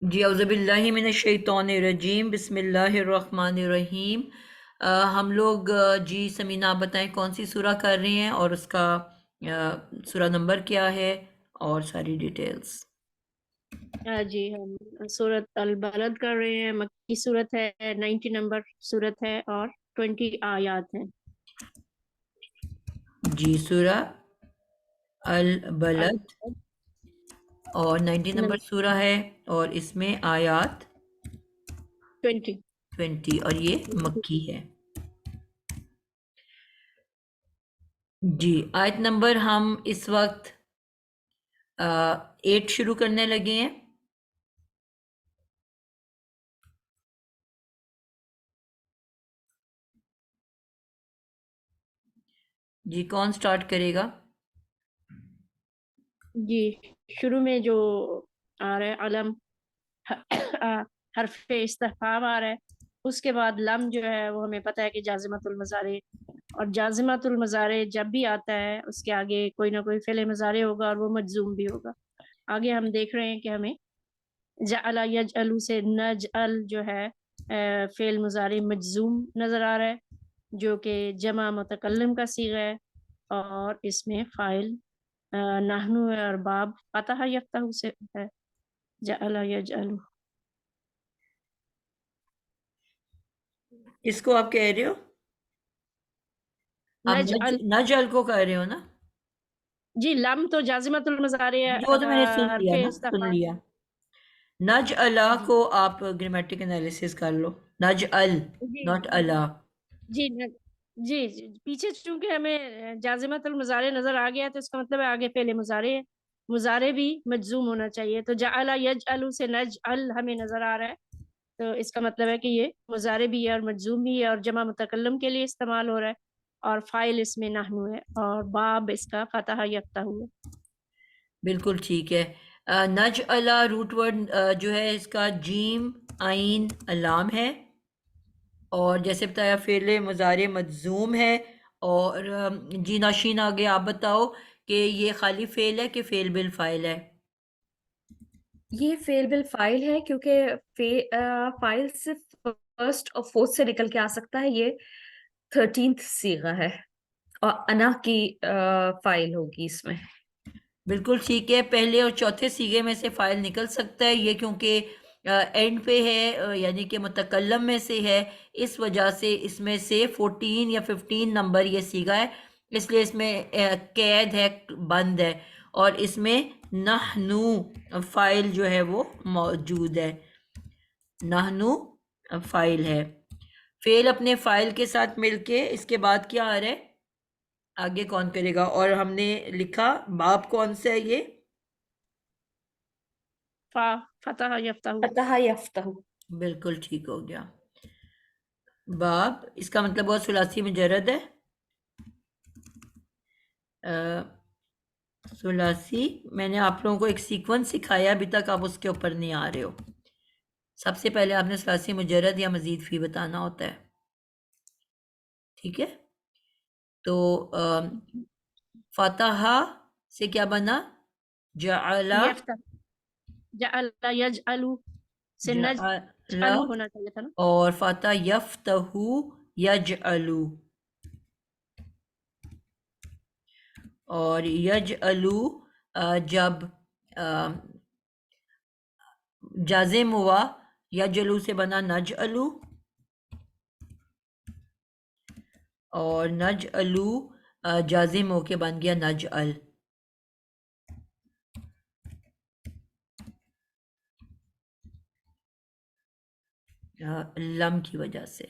جی اعوذ باللہ من الشیطان الرجیم، بسم اللہ الرحمن الرحیم۔ ہم لوگ جی سمینہ آپ بتائیں کون سی سورہ کر رہے ہیں اور اس کا سورہ نمبر کیا ہے اور ساری ڈیٹیلز؟ جی ہم سورت البلد کر رہے ہیں، مکی سورت ہے، 90 نمبر سورت ہے اور 20 آیات ہیں۔ جی سورہ البلد البلد اور 90 نمبر سورہ ہے اور اس میں آیات 20 اور یہ مکی ہے۔ جی آیت نمبر ہم اس وقت 8 شروع کرنے لگے ہیں۔ جی کون سٹارٹ کرے گا؟ جی شروع میں جو آ رہا ہے علم حرف استفہام آ رہا ہے، اس کے بعد لم جو ہے وہ ہمیں پتہ ہے کہ جازمۃ المضارع، اور جازمۃ المضارع جب بھی آتا ہے اس کے آگے کوئی نہ کوئی فعل مضارع ہوگا اور وہ مجزوم بھی ہوگا۔ آگے ہم دیکھ رہے ہیں کہ ہمیں جعل یجعل سے نجعل جو ہے فعل مضارع مجزوم نظر آ رہا ہے، جو کہ جمع متکلم کا صیغہ ہے، اور اس میں فاعل نحنو اور باب فتح یفتح سے ہے، جعل یجعل۔ اس کو آپ کہہ رہے ہو؟ آپ نجعل، نجعل کو کہہ رہے ہو نا؟ جی لم تو جازمۃ المضارع جی وہ تو میں نے سن حرف لیا نا، سن استفہام۔ لیا۔ نجعلا جی کو آپ گرامیٹک انالیسس کر لو، نجعل جی ناٹ علا۔ جی جی پیچھے چونکہ ہمیں جازمۃ المضارع نظر آ گیا تو اس کا مطلب ہے آگے فعل مضارع ہے، مضارع بھی مجزوم ہونا چاہیے، تو جعل یجعل سے نجعل ہمیں نظر آ رہا ہے، تو اس کا مطلب ہے کہ یہ مضارع بھی ہے اور مجزوم بھی ہے اور جمع متکلم کے لیے استعمال ہو رہا ہے، اور فاعل اس میں نحنو ہے اور باب اس کا فتح یفتح ہوا۔ بالکل ٹھیک ہے۔ نجعلا روٹ ورڈ جو ہے اس کا جیم عین لام ہے، اور جیسے بتایا فعل مضارع مجزوم ہے، اور جی ناشین آگے آپ بتاؤ کہ یہ خالی فعل ہے کہ فعل بالفاعل ہے؟ یہ فعل بالفاعل ہے، کیونکہ فاعل صرف فرسٹ اور فورتھ سے نکل کے آ سکتا ہے، یہ 13th صیغہ ہے اور انا کی فاعل ہوگی اس میں۔ بالکل ٹھیک ہے، پہلے اور چوتھے صیغے میں سے فاعل نکل سکتا ہے، یہ کیونکہ اینڈ پہ ہے، یعنی کہ متکلم میں سے ہے، اس وجہ سے اس میں سے 14 یا 15 نمبر یہ صیغہ ہے، اس لیے اس میں قید ہے، بند ہے، اور اس میں نحنو فاعل جو ہے وہ موجود ہے، نحنو فاعل ہے۔ فعل اپنے فاعل کے ساتھ مل کے اس کے بعد کیا آ رہا ہے؟ آگے کون کرے گا؟ اور ہم نے لکھا باب کون سا ہے یہ؟ فتح یفتح۔ فتح یفتح۔ بالکل ٹھیک ہو گیا۔ باب اس کا مطلب وہ ثلاثی مجرد ہے، ثلاثی میں نے آپ لوگوں کو ایک سیکوینس سکھایا، ابھی تک آپ اس کے اوپر نہیں آ رہے ہو۔ سب سے پہلے آپ نے ثلاثی مجرد یا مزید فی بتانا ہوتا ہے، ٹھیک ہے؟ تو فتح سے کیا بنا؟ جعل، یفتح، جعل یجعل سے جعل، نجعل ہونا چاہیے تھا نا۔ اور فتح یفتح یجعل، اور یجعلو جب جازم ہوا، یجعلو سے بنا نجعلو، اور نجعلو جازم ہو کے بن گیا نجعل۔ لم کی وجہ سے۔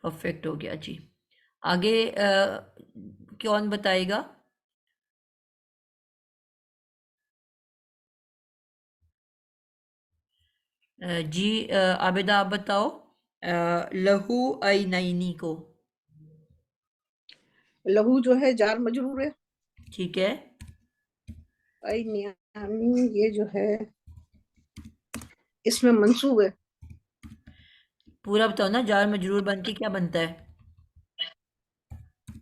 پرفیکٹ ہو گیا جی۔ آگے کون بتائے گا؟ جی عابدہ آپ بتاؤ لہو عینینی کو۔ لہو جو ہے جار مجرور ہے، ٹھیک ہے، عینانی یہ جو ہے اس میں منصوب ہے۔ پورا بتاؤ نا، جار مجرور بن کے کیا بنتا ہے؟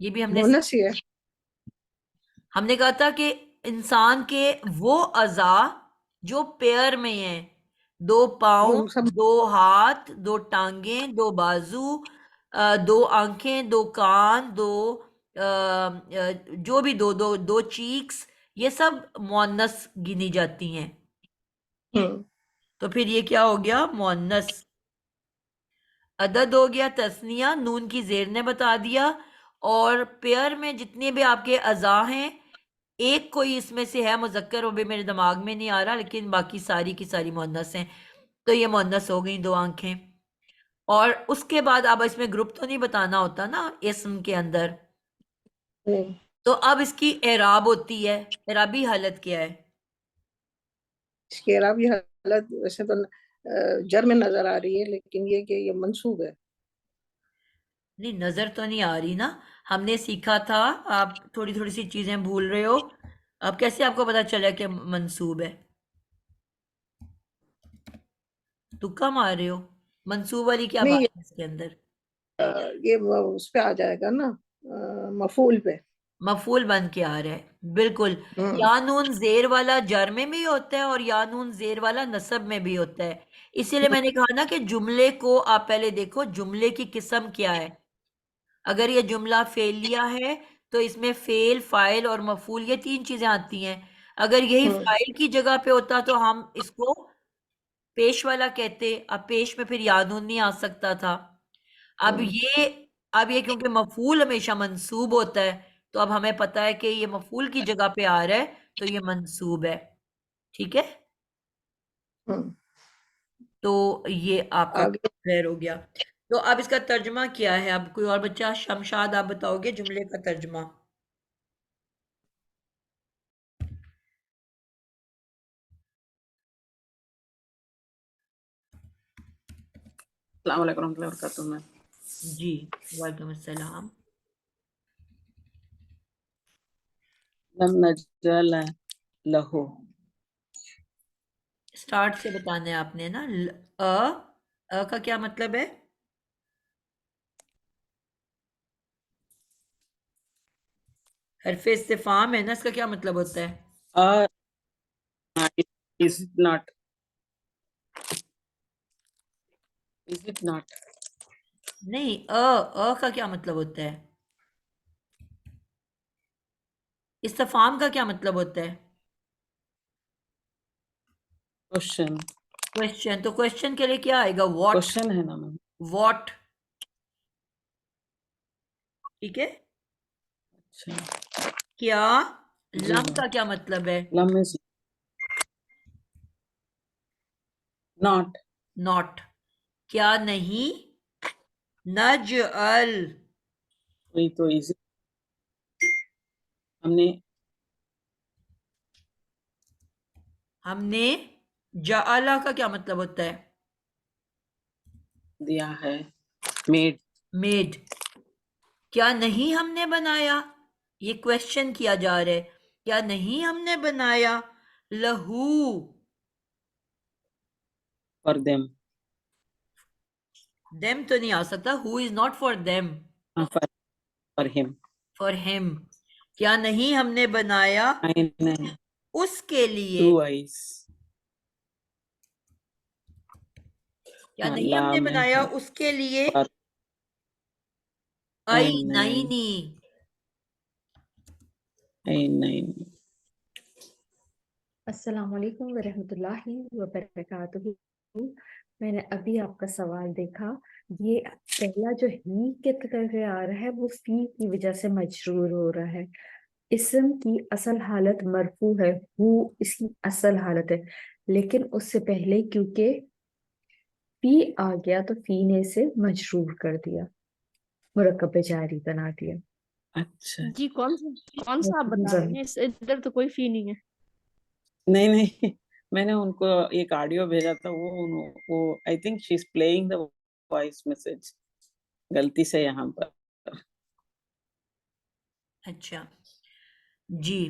یہ بھی ہم نے مونس ہی ہے. کہا تھا کہ انسان کے وہ اعضاء جو پیئر میں ہیں، 2 پاؤں، وہ سب 2 ہاتھ، 2 ٹانگیں، 2 بازو، 2 آنکھیں، 2 کان، 2 جو بھی 2 چیکس، یہ سب مؤنث گنی جاتی ہیں. تو پھر یہ کیا ہو گیا؟ مؤنث. عدد ہو گیا تثنیہ، نون کی زیر نے بتا دیا. اور پیئر میں جتنے بھی آپ کے اعضاء ہیں، ایک کوئی اس میں سے ہے مذکر، وہ بھی میرے دماغ میں نہیں آ رہا، لیکن باقی ساری کی ساری مؤنث ہیں. تو یہ مؤنث ہو گئی 2 آنکھیں. اور اس کے بعد اب اس میں گروپ تو نہیں بتانا ہوتا نا اسم کے اندر، تو اب اس کی اعراب ہوتی ہے. اعرابی حالت کیا ہے؟ اس کی اعرابی حالت ویسے تو جر میں نظر آ رہی ہے، لیکن یہ کہ یہ منصوب ہے. نہیں، نظر تو نہیں آ رہی نا. ہم نے سیکھا تھا، آپ تھوڑی تھوڑی سی چیزیں بھول رہے ہو. اب کیسے آپ کو پتا چلا کہ منصوب ہے؟ تکا مار رہے ہو؟ منصوب والی کیا نہیں، بات ہے اس کے اندر؟ یہ اس پہ آ جائے گا نا، مفعول پہ. مفعول بن کے آ رہا ہے، بالکل. یا نون زیر والا جر میں بھی ہوتا ہے اور یا نون زیر والا نصب میں بھی ہوتا ہے. اسی لیے میں نے کہا نا کہ جملے کو آپ پہلے دیکھو جملے کی قسم کیا ہے. اگر یہ جملہ فعلیہ ہے تو اس میں فعل، فاعل اور مفعول، یہ 3 چیزیں آتی ہیں. اگر یہی فاعل کی جگہ پہ ہوتا تو ہم اس کو پیش والا کہتے. اب پیش میں پھر یا نون نہیں آ سکتا تھا. اب یہ کیونکہ مفعول ہمیشہ منصوب ہوتا ہے، تو اب ہمیں پتا ہے کہ یہ مفعول کی جگہ پہ آ رہا ہے تو یہ منصوب ہے. ٹھیک ہے، تو یہ آپ کا آگے کلیئر ہو گیا. تو اب اس کا ترجمہ کیا ہے؟ اب کوئی اور بچہ؟ شمشاد آپ بتاؤ گے جملے کا ترجمہ. السلام علیکم ورحمۃ اللہ وبرکاتہ. میں جی وعلیکم السلام. لم نجعل لہو. سٹارٹ سے بتانا ہے آپ نے نا. کا کیا مطلب ہے؟ حرف استفہام ہے نا، اس کا کیا مطلب ہوتا ہے؟ Is it not? Is it not? نہیں، کا کیا مطلب ہوتا ہے؟ استفہام کا کیا مطلب ہوتا ہے؟ Question. کوشچن. تو کوشچن کے لیے کیا آئے گا؟ واٹ. Question ہے نا میم. واٹ. ٹھیک ہے. اچھا کیا. جی لم میم. کا کیا مطلب ہے؟ لم is not. ناٹ. کیا نہیں. نجعل. وہی تو easy. ہم نے جعلہ کا کیا مطلب ہوتا ہے؟ دیا ہے. Made. میڈ. کیا نہیں ہم نے بنایا؟ یہ کوشچن کیا جا رہا ہے. کیا نہیں ہم نے بنایا؟ لہو. For them. them تو نہیں آ سکتا. who is not for them. For him. for him. کیا نہیں ہم نے بنایا Nine. اس کے لیے. 2 eyes. کیا نہیں ہم نے لام بنایا ہے اس کے لیے. پر. عینینی. Nine. السلام علیکم ورحمۃ اللہ وبرکاتہ. میں نے ابھی آپ کا سوال دیکھا، یہ پہلا جو ہی کے کر کے آ رہا ہے وہ فی کی وجہ سے مجرور ہو رہا ہے. اسم کی اصل حالت مرفوع ہے، وہ اس کی اصل حالت ہے، لیکن اس سے پہلے کیونکہ فی آ گیا تو فی نے اسے مجرور کر دیا، مرکب جاری بنا دیا. اچھا جی کون سا آپ بتا رہے ہیں؟ ادھر تو کوئی فی نہیں ہے. نہیں میں نے ان کو ایک آڈیو بھیجا تھا، وہ I think she is playing the voice message غلطی سے یہاں پر. اچھا جی،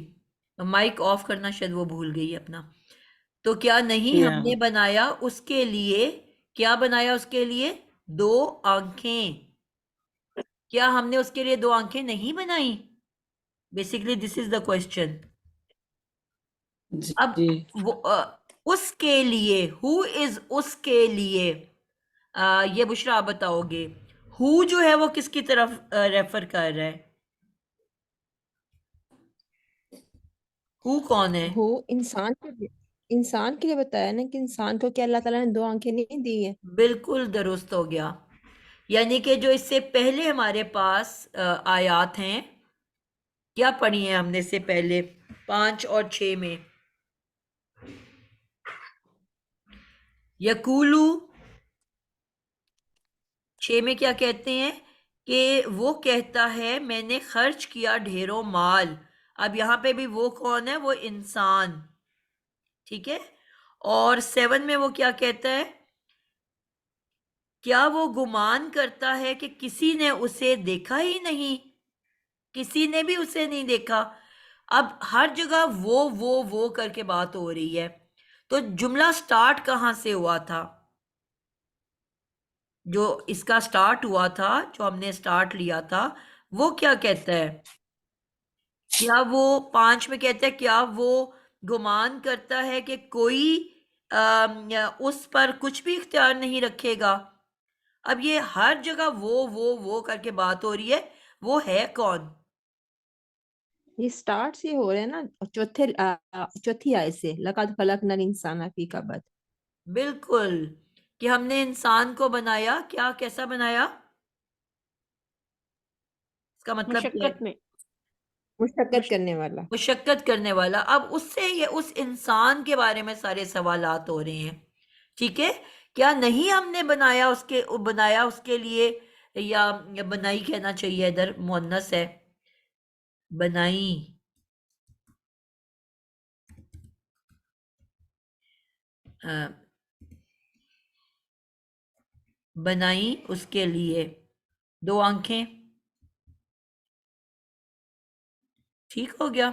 مائک آف کرنا شاید وہ بھول گئی اپنا. تو کیا نہیں ہم نے بنایا اس کے لیے. کیا بنایا اس کے لیے؟ 2 آنکھیں. کیا ہم نے اس کے لیے 2 آنکھیں نہیں بنائی؟ Basically this is the question. اب جی اس کے لیے ہو از اس کے لیے یہ بشرا آپ بتاؤ گے ہو جو ہے وہ کس کی طرف ریفر کر رہا ہے؟ ہو کون ہے؟ ہو انسان کے لیے بتایا نا کہ انسان کو کیا اللہ تعالیٰ نے 2 آنکھیں نہیں دی ہیں. بالکل درست ہو گیا. یعنی کہ جو اس سے پہلے ہمارے پاس آیات ہیں، کیا پڑھی ہیں ہم نے اس سے پہلے 5 اور 6 میں؟ یقولو 6 میں کیا کہتے ہیں کہ وہ کہتا ہے میں نے خرچ کیا ڈھیروں مال. اب یہاں پہ بھی وہ کون ہے؟ وہ انسان. ٹھیک ہے. اور 7 میں وہ کیا کہتا ہے؟ کیا وہ گمان کرتا ہے کہ کسی نے اسے دیکھا ہی نہیں؟ کسی نے بھی اسے نہیں دیکھا. اب ہر جگہ وہ کر کے بات ہو رہی ہے. تو جملہ سٹارٹ کہاں سے ہوا تھا؟ جو اس کا سٹارٹ ہوا تھا، جو ہم نے سٹارٹ لیا تھا، وہ کیا کہتا ہے؟ کیا وہ 5 میں کہتا ہے کیا وہ گمان کرتا ہے کہ کوئی اس پر کچھ بھی اختیار نہیں رکھے گا؟ اب یہ ہر جگہ وہ کر کے بات ہو رہی ہے. وہ ہے کون؟ یہ سٹارٹ سے ہو رہے ہیں نا چوتھی آیت سے، لقد خلقنا الانسان فی کبد. بالکل، کہ ہم نے انسان کو بنایا کیا، کیسا بنایا؟ اس کا مطلب کیا ہے؟ مشقت میں. مشقت کرنے والا. مشقت کرنے والا. اب اس سے یہ اس انسان کے بارے میں سارے سوالات ہو رہے ہیں. ٹھیک ہے. کیا نہیں ہم نے بنایا اس کے لیے، یا بنائی کہنا چاہیے، ادھر مؤنث ہے، بنائی. بنائی اس کے لیے 2 آنکھیں. ٹھیک ہو گیا.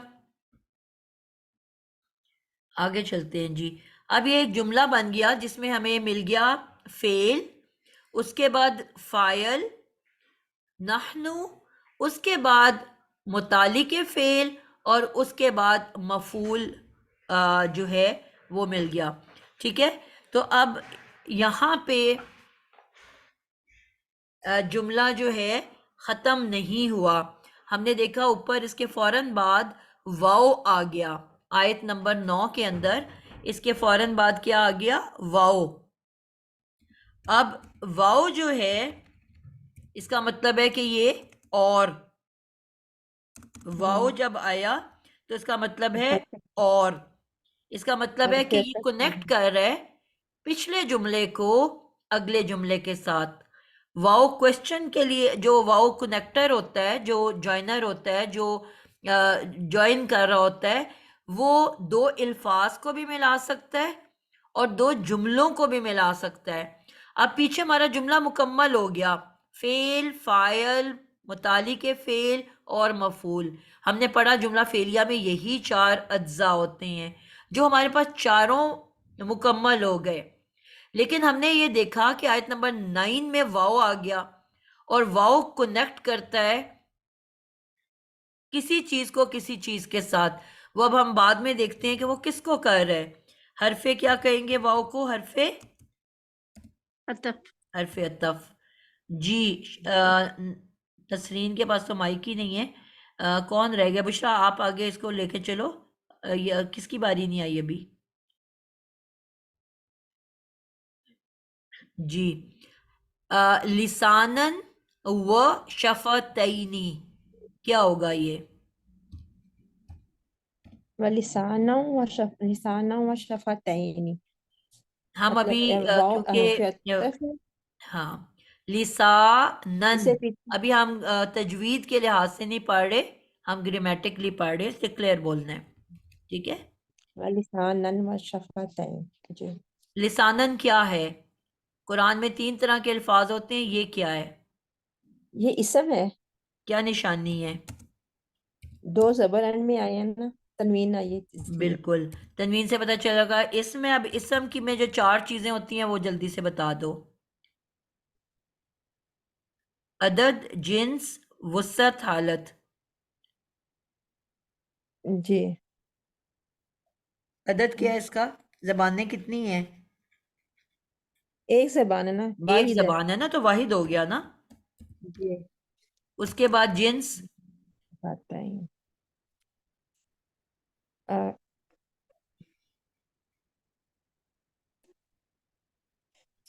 آگے چلتے ہیں جی. اب یہ ایک جملہ بن گیا جس میں ہمیں مل گیا فعل، اس کے بعد فاعل نحنو، اس کے بعد متعلق فعل، اور اس کے بعد مفعول جو ہے وہ مل گیا. ٹھیک ہے. تو اب یہاں پہ جملہ جو ہے ختم نہیں ہوا. ہم نے دیکھا اوپر اس کے فوراً بعد واو آ گیا. آیت نمبر 9 کے اندر اس کے فوراً بعد کیا آ گیا؟ واو. اب واو جو ہے اس کا مطلب ہے کہ یہ اور، واو جب آیا تو اس کا مطلب ہے اور. اس کا مطلب ہے کہ یہ کنیکٹ کر رہا ہے پچھلے جملے کو اگلے جملے کے ساتھ. واو کوشچن کے لیے جو واو کنیکٹر ہوتا ہے، جو جوائنر ہوتا ہے، جو جوائن کر رہا ہوتا ہے، وہ 2 الفاظ کو بھی ملا سکتا ہے اور 2 جملوں کو بھی ملا سکتا ہے. اب پیچھے ہمارا جملہ مکمل ہو گیا، فعل، فاعل، متعلق فعل اور مفعول. ہم نے پڑھا جملہ فعلیہ میں یہی 4 اجزاء ہوتے ہیں، جو ہمارے پاس چاروں مکمل ہو گئے. لیکن ہم نے یہ دیکھا کہ آیت نمبر 9 میں واو آ گیا، اور واو کنیکٹ کرتا ہے کسی چیز کو کسی چیز کے ساتھ. وہ اب ہم بعد میں دیکھتے ہیں کہ وہ کس کو کر رہا ہے. حرف کیا کہیں گے واو کو؟ حرف عطف. جی نسرین کے پاس تو مائک ہی نہیں ہے. کون رہ گیا؟ بشرا آپ آگے اس کو لے کے چلو. کس کی باری نہیں آئی ابھی؟ جی لسانن و شفتینی، کیا ہوگا یہ؟ لسانہ و شفتین. ہم ابھی کیونکہ ہاں لسانن، اسے ابھی ہم تجوید کے لحاظ سے نہیں پڑھ رہے، ہم گریمیٹکلی پڑھ رہے، اس سے کلیئر بولنا ہے. ٹھیک ہے. لسانن و شفتین. جی لسانن کیا ہے؟ قرآن میں 3 طرح کے الفاظ ہوتے ہیں، یہ کیا ہے؟ یہ اسم ہے. کیا نشانی ہے؟ 2 زبر اینڈ میں آئے ہیں نا، تنوین آئی ہے اس لیے. بالکل، تنوین سے پتہ چلے گا. اسم میں اب اسم کی میں جو 4 چیزیں ہوتی ہیں وہ جلدی سے بتا دو. عدد، جنس، وسعت، حالت. جی عدد کیا ہے اس کا؟ زبانیں کتنی ہیں؟ ایک زبان ہے نا، ایک واحد ہے. زبان ہے نا، تو واحد ہو گیا نا. جی اس کے بعد جنس. بتائیں.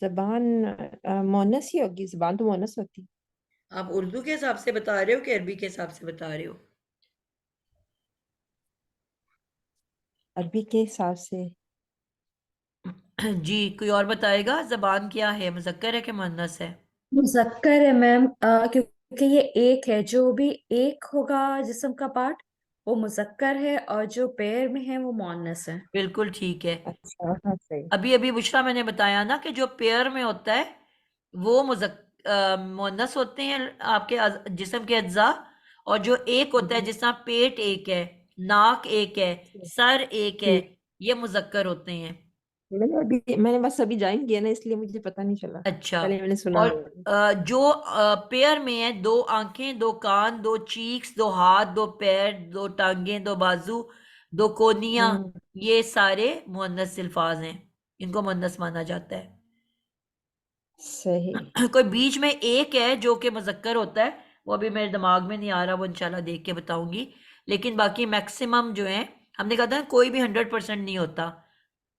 زبان مونس ہی ہوگی، زبان تو مونس ہوتی. آپ اردو کے حساب سے بتا رہے ہو کہ عربی کے حساب سے بتا رہے ہو؟ عربی کے حساب سے. جی کوئی اور بتائے گا زبان کیا ہے، مذکر ہے کہ مؤنث ہے؟ مذکر ہے میم، کیونکہ یہ ایک ہے، جو بھی ایک ہوگا جسم کا پارٹ وہ مذکر ہے، اور جو پیر میں ہے وہ مؤنث ہے. بالکل ٹھیک ہے. اچھا ہاں صحیح. ابھی بشرا میں نے بتایا نا کہ جو پیئر میں ہوتا ہے وہ مؤنث ہوتے ہیں آپ کے جسم کے اجزاء، اور جو ایک ہوتا ہے جس طرح پیٹ ایک ہے، ناک ایک ہے، سر ایک ہے، یہ مذکر ہوتے ہیں. میں نے بس ابھی جوائن کیا نا، اس لیے مجھے پتہ نہیں چلا. اچھا. پہلے میں نے سنا اور ہوا. جو پیئر میں ہے، 2 آنکھیں، 2 کان، 2 چیکس، 2 ہاتھ، 2 پیر، 2 ٹانگیں، 2 بازو، 2 کونیاں، یہ سارے مؤنث الفاظ ہیں، ان کو مؤنث مانا جاتا ہے. صحیح. کوئی بیچ میں ایک ہے جو کہ مذکر ہوتا ہے، وہ ابھی میرے دماغ میں نہیں آ رہا، وہ انشاءاللہ دیکھ کے بتاؤں گی. لیکن باقی میکسیمم جو ہیں، ہم نے کہا تھا کوئی بھی 100% نہیں ہوتا،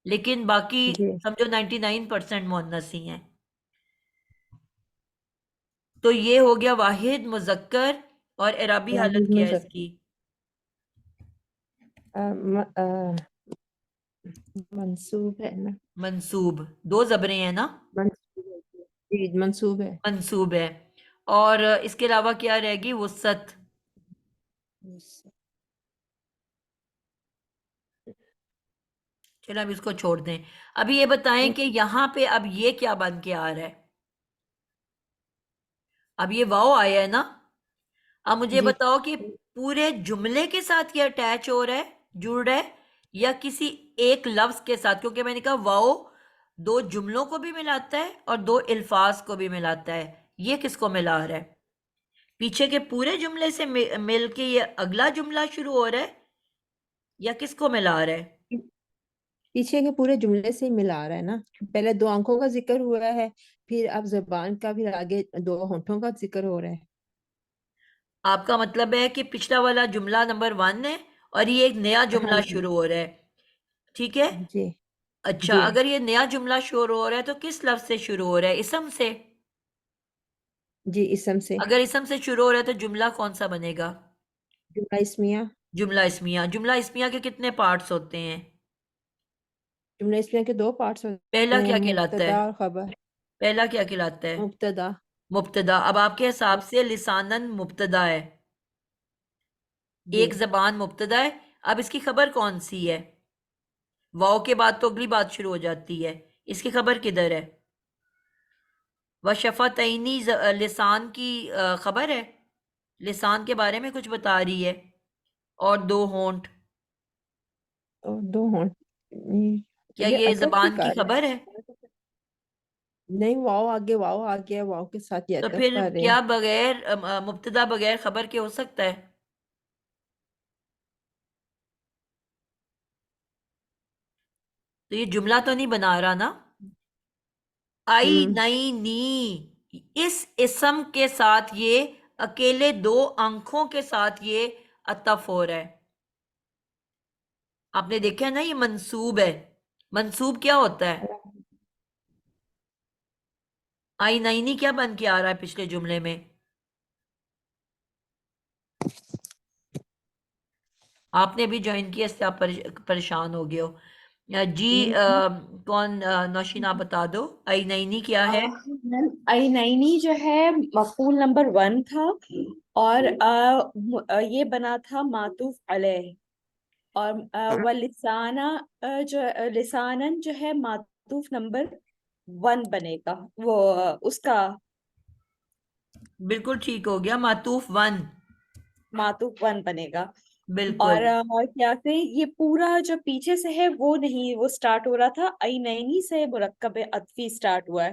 لیکن باقی جی سمجھو 99% مؤنث ہی ہیں. تو یہ ہو گیا واحد، مذکر، اور اعرابی حالت واحد کیا ہے اس مذکر. کی؟ منصوب ہے نا. منصوب. 2 زبریں ہیں نا؟ منصوب ہے. جی منصوب ہے. منصوب ہے. اور اس کے علاوہ کیا رہے گی؟ وسعت. چلو اب اس کو چھوڑ دیں. ابھی یہ بتائیں کہ یہاں پہ اب یہ کیا بن کے آ رہا ہے؟ اب یہ واو آیا ہے نا، اب مجھے جی بتاؤ کہ پورے جملے کے ساتھ یہ اٹیچ ہو رہا ہے، جڑ رہا ہے، یا کسی ایک لفظ کے ساتھ؟ کیونکہ میں نے کہا واو 2 جملوں کو بھی ملاتا ہے اور 2 الفاظ کو بھی ملاتا ہے. یہ کس کو ملا رہا ہے؟ پیچھے کے پورے جملے سے مل کے یہ اگلا جملہ شروع ہو رہا ہے، یا کس کو ملا رہا ہے؟ پیچھے کے پورے جملے سے ہی ملا رہا ہے نا. پہلے 2 آنکھوں کا ذکر ہوا ہے، پھر اب زبان کا، پھر آگے 2 ہونٹوں کا ذکر ہو رہا ہے. آپ کا مطلب ہے کہ پچھلا والا جملہ نمبر 1 ہے اور یہ ایک نیا ہاں جملہ جی شروع ہو رہا ہے، ٹھیک ہے؟ جی اچھا، جی اگر یہ نیا جملہ شروع ہو رہا ہے تو کس لفظ سے شروع ہو رہا ہے؟ اسم سے؟ جی اسم سے. اگر اسم سے شروع ہو رہا ہے تو جملہ کون سا بنے گا؟ جملہ اسمیہ. جملہ اسمیہ. جملہ اسمیہ کے کتنے پارٹس ہوتے ہیں؟ جملہ اسمیہ کے 2 پارٹس پہلا ہوتے ہیں، کیا کہلاتا مبتدا ہے؟ اور خبر. پہلا کیا کہلاتا ہے؟ مبتدا. مبتدا. اب آپ کے حساب سے لسانن مبتدا ہے، جی ایک زبان مبتدا ہے. اب اس کی خبر کون سی ہے؟ واو کے بعد تو اگلی بات شروع ہو جاتی ہے، اس کی خبر کدھر ہے؟ وشفتینی لسان کی خبر ہے، لسان کے بارے میں کچھ بتا رہی ہے. اور 2 ہونٹ، اور 2 ہونٹ. کیا یہ یہ عطف کی زبان کی کار خبر ہے؟ نہیں، واو آگے، واو آگے، واو کے ساتھ یہ تو عطف پھر کر رہے ہیں. کیا بغیر مبتدا بغیر خبر کے ہو سکتا ہے؟ تو یہ جملہ تو نہیں بنا رہا نا. آئی نئی نی، اس اسم کے ساتھ یہ اکیلے 2 آنکھوں کے ساتھ یہ عطف ہو رہا ہے. آپ نے دیکھا نا یہ منصوب ہے. منصوب کیا ہوتا ہے؟ آئی نئی نی کیا بن کے آ رہا ہے پچھلے جملے میں؟ آپ نے بھی جوائن کیا، اس سے آپ پریشان ہو گئے ہو. جی کون نوشین آپ بتا دو، آئی نئی نی کیا ہے؟ اینائنی جو ہے مفعول نمبر 1 تھا، اور یہ بنا تھا معطوف علیہ، اور لسانہ جو لسانن جو ہے معطوف نمبر 1 بنے گا، وہ اس کا بالکل ٹھیک ہو گیا، معطوف 1. معطوف 1 بنے گا. بالکل. اور کیا سے یہ پورا جو پیچھے سے ہے وہ نہیں، وہ سٹارٹ ہو رہا تھا اینائنی سے، مرکب عطفی سٹارٹ ہوا ہے.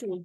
2।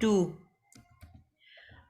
2।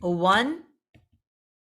1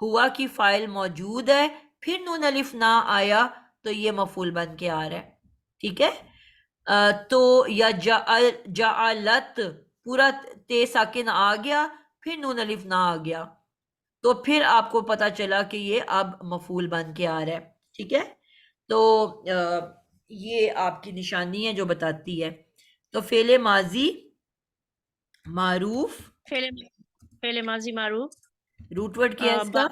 ہوا کی فائل موجود ہے پھر نون الف نہ آیا تو یہ مفعول بن کے آ رہا ہے. ٹھیک ہے. تو یا جعلت پورا تے ساکن آ گیا پھر نون الف نہ آ گیا تو پھر آپ کو پتا چلا کہ یہ اب مفعول بن کے آ رہا ہے. ٹھیک ہے. تو یہ آپ کی نشانی ہے جو بتاتی ہے. تو فعل ماضی معروف فعل ماضی معروف روٹ ورڈ کیا ہے اس کا؟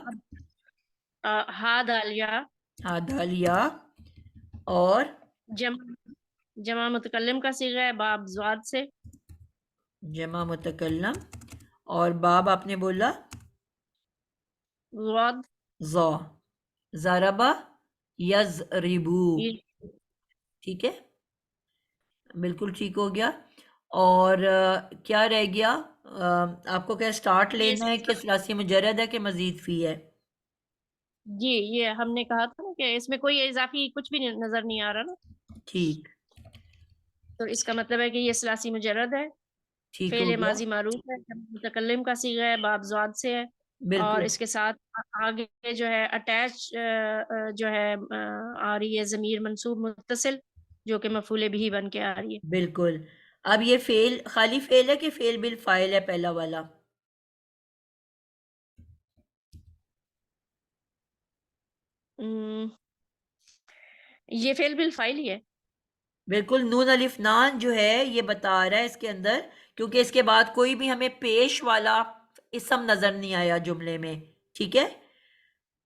ہا دالیا ہادالیا. اور جمع متکلم کا صیغہ ہے باب زواد سے. جمع متکلم اور باب آپ نے بولا زواد. ضا. ضربا یضربو. یہ ٹھیک ہے. بالکل ٹھیک ہو گیا. اور کیا رہ گیا؟ آپ کو کیا سٹارٹ لینا ہے کہ ثلاثی مجرد ہے کہ مزید فی ہے؟ جی یہ ہم نے کہا تھا نا کہ اس میں کوئی اضافی کچھ بھی نظر نہیں آ رہا نا، ٹھیک. تو اس کا مطلب ہے کہ یہ ثلاثی مجرد ہے. ٹھیک ہو فعل گیا. ماضی معروف ہے، متکلم کا صیغہ ہے، باب زواد سے ہے، اور بالکل اس کے ساتھ آگے جو ہے اٹیچ جو ہے آ رہی ہے ضمیر منصوب متصل جو کہ مفعول بھی بن کے آ رہی ہے. بالکل. اب یہ فعل خالی فعل ہے کہ فعل بالفاعل ہے پہلا والا؟ یہ فعل بالفاعل ہی ہے. بالکل. نون الف نان جو ہے یہ بتا رہا ہے اس کے اندر، کیونکہ اس کے بعد کوئی بھی ہمیں پیش والا اسم نظر نہیں آیا جملے میں. ٹھیک ہے.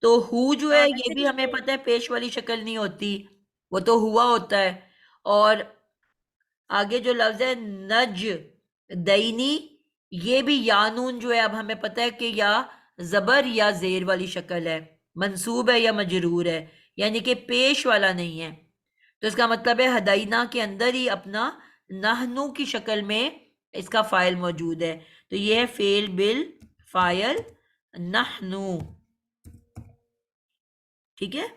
تو ہو جو ہے یہ ویسے بھی ہمیں پتہ ہے پیش والی شکل نہیں ہوتی، وہ تو ہوا ہوتا ہے. اور آگے جو لفظ ہے نج دینی، یہ بھی یا نون جو ہے اب ہمیں پتہ ہے کہ یا زبر یا زیر والی شکل ہے، منصوب ہے یا مجرور ہے، یعنی کہ پیش والا نہیں ہے. تو اس کا مطلب ہے ہدینہ کے اندر ہی اپنا نحنو کی شکل میں اس کا فائل موجود ہے. تو یہ ہے فعل بالفاعل نحنو. ٹھیک ہے.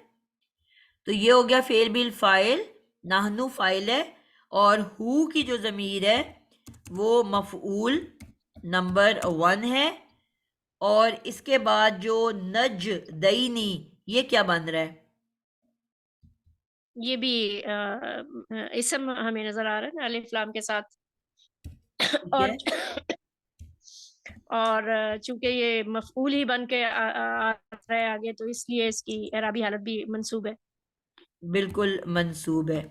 تو یہ ہو گیا فعل بالفاعل، نحنو فاعل ہے، اور ہو کی جو ضمیر ہے وہ مفعول نمبر 1 ہے. اور اس کے بعد جو نج دینی یہ کیا بن رہا ہے؟ یہ بھی اسم ہمیں نظر آ رہا ہے نا الف لام کے ساتھ. ٹھیک اور ہے. اور چونکہ یہ مفعول ہی بن کے آ رہا ہے آگے، تو اس لیے اس کی اعرابی حالت بھی منصوب ہے. بالکل منصوب ہے.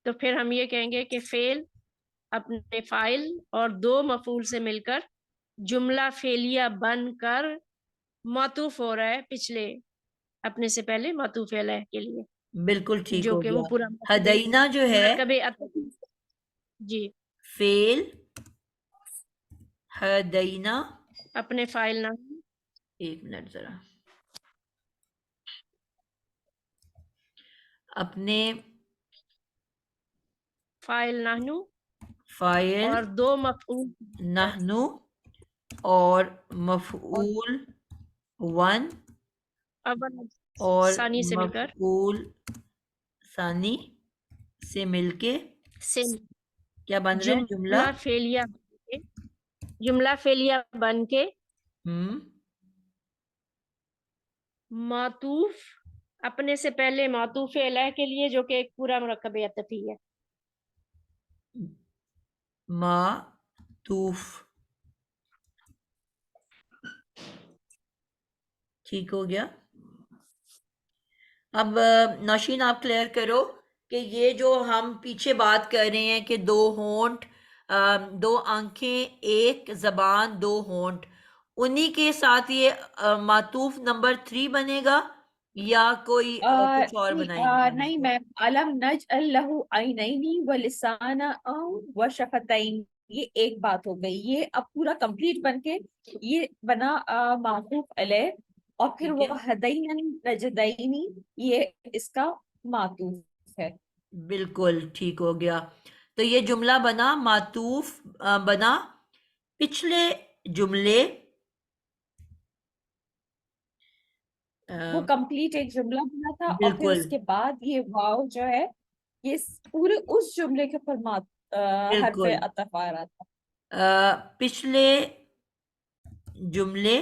تو پھر ہم یہ کہیں گے کہ فعل اپنے فاعل اور دو مفعول سے مل کر جملہ فعلیہ بن کر معطوف ہو رہا ہے پچھلے اپنے سے پہلے معطوف علیہ کے لیے، بالکل ٹھیک جو ہو کہ گیا. وہ پورا ہدینہ جو ہے مرکب عطف. جی فعل ہدینہ. اپنے فاعل نہ ایک منٹ ذرا. اپنے فاعل نحنو فاعل اور دو مفعول نحنو اور مفعول 1 اول اور ثانی سے مل کر مفعول ثانی سے مل کے سے کیا بن رہا ہے جملہ؟ جملہ فعلیہ بن کے معطوف اپنے سے پہلے معطوف علیہ کے لیے، جو کہ ایک پورا مرکب عطفی ہے. معطوف. ٹھیک ہو گیا. اب نوشین آپ کلیئر کرو کہ یہ جو ہم پیچھے بات کر رہے ہیں کہ دو ہونٹ، دو آنکھیں، ایک زبان، دو ہونٹ، انہی کے ساتھ یہ معطوف نمبر 3 بنے گا یا کوئی کچھ اور بنائیں گے؟ نہیں میم، علم نجعل لہ عینین ولسانا وشفتین، یہ ایک بات ہو گئی. یہ اب پورا کمپلیٹ بن کے یہ بنا معطوف علیہ، اور پھر ٹھیک وہ ہے. ہدین نجدینی یہ اس کا معطوف ہے. بالکل ٹھیک ہو گیا. تو یہ جملہ بنا معطوف بنا پچھلے جملے، وہ کمپلیٹ ایک جملہ بنا تھا، اور پھر بالکل اس کے بعد یہ واو جو ہے یہ پورے اس جملے کے اوپر حرف بالکل عطف آ رہا تھا. پچھلے جملے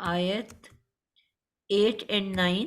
8 and 9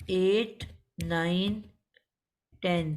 8, 9, 10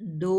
2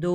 2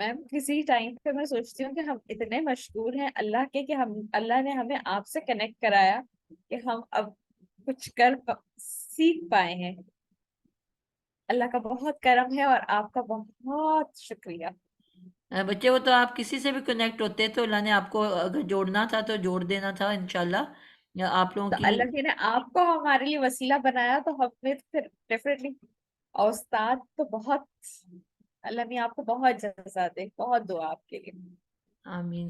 میم کسی ٹائم پہ میں سوچتی ہوں کہ ہم اتنے مشکور ہیں اللہ کے کہ اللہ نے ہمیں آپ سے کنیکٹ کرایا کہ ہم اب کچھ سیکھ پائے ہیں. اللہ کا بہت کرم ہے اور آپ کا بہت شکریہ. بچے وہ تو آپ کسی سے بھی کنیکٹ ہوتے تو اللہ نے آپ کو اگر جوڑنا تھا تو جوڑ دینا تھا انشاءاللہ. آپ لوگوں تو کی اللہ نے آپ کو ہمارے لیے وسیلہ بنایا تو ہمیں پھر ڈیفینیٹلی. اور استاد تو بہت اللہ نے آپ کو بہت جزا دے. بہت دعا آپ کے لیے. آمین.